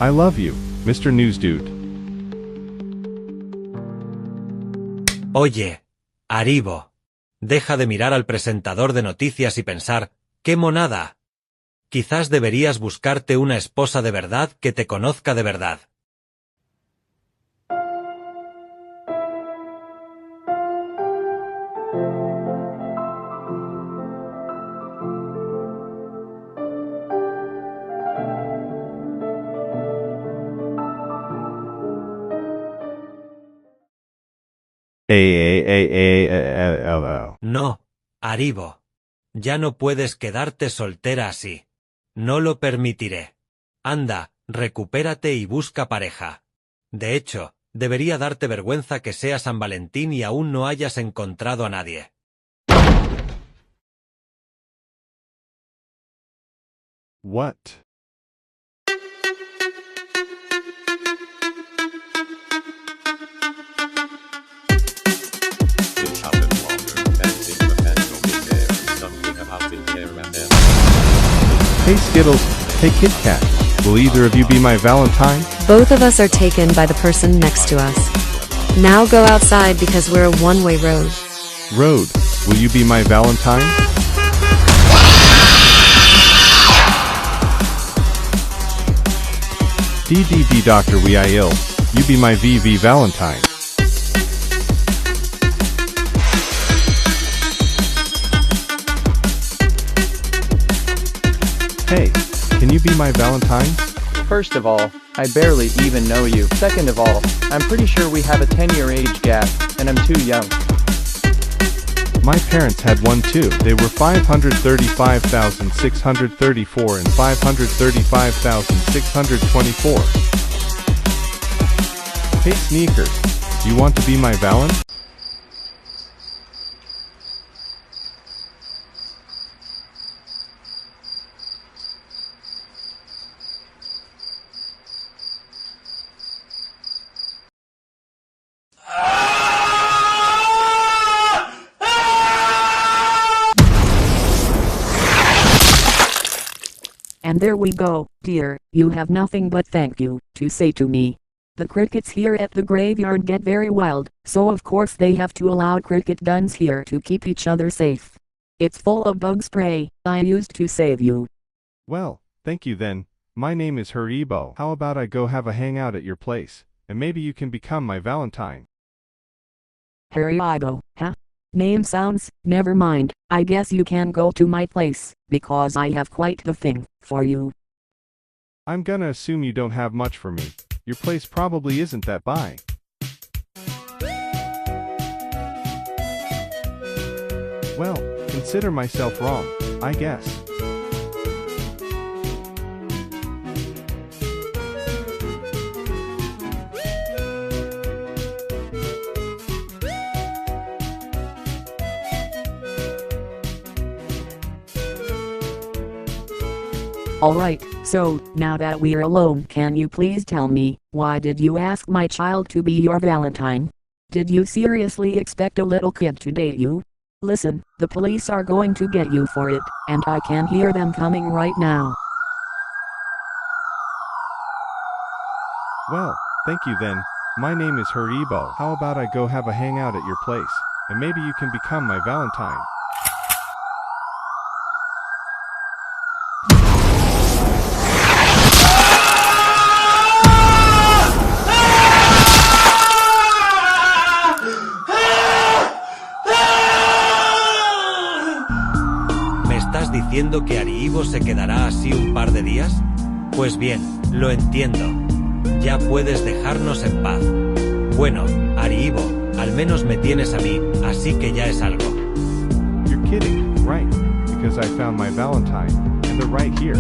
I love you, Mr. News Dude. Oye, Hariibo. Deja de mirar al presentador de noticias y pensar, ¡qué monada! Quizás deberías buscarte una esposa de verdad que te conozca de verdad. No. No, Hariibo. Ya no puedes quedarte soltera así. No lo permitiré. Anda, recupérate y busca pareja. De hecho, debería darte vergüenza que sea San Valentín y aún no hayas encontrado a nadie. What? Hey Skittles, hey Kit Kat, will either of you be my Valentine? Both of us are taken by the person next to us. Now go outside because we're a one-way road. Road, will you be my Valentine? DDD Doctor we I ill, you be my VV Valentine. Hey, can you be my Valentine? First of all, I barely even know you. Second of all, I'm pretty sure we have a 10-year age gap, and I'm too young. My parents had one too. They were 535,634 and 535,624. Hey Sneakers, you want to be my Valentine? And there we go, dear, you have nothing but thank you to say to me. The crickets here at the graveyard get very wild, so of course they have to allow cricket guns here to keep each other safe. It's full of bug spray I used to save you. Well, thank you then. My name is Hariibo. How about I go have a hangout at your place, and maybe you can become my Valentine. Hariibo, huh? Name sounds, never mind, I guess you can go to my place, because I have quite the thing for you. I'm gonna assume you don't have much for me. Your place probably isn't that big. Well, consider myself wrong, I guess. Alright, so, now that we're alone, can you please tell me, why did you ask my child to be your Valentine? Did you seriously expect a little kid to date you? Listen, the police are going to get you for it, and I can hear them coming right now. Well, thank you then. My name is Hariibo. How about I go have a hangout at your place, and maybe you can become my Valentine. ¿Estás diciendo que Hariibo se quedará así un par de días? Pues bien, lo entiendo. Ya puedes dejarnos en paz. Bueno, Hariibo, al menos me tienes a mí, así que ya es algo. You're kidding, right? Because I found my Valentine, and they're right here.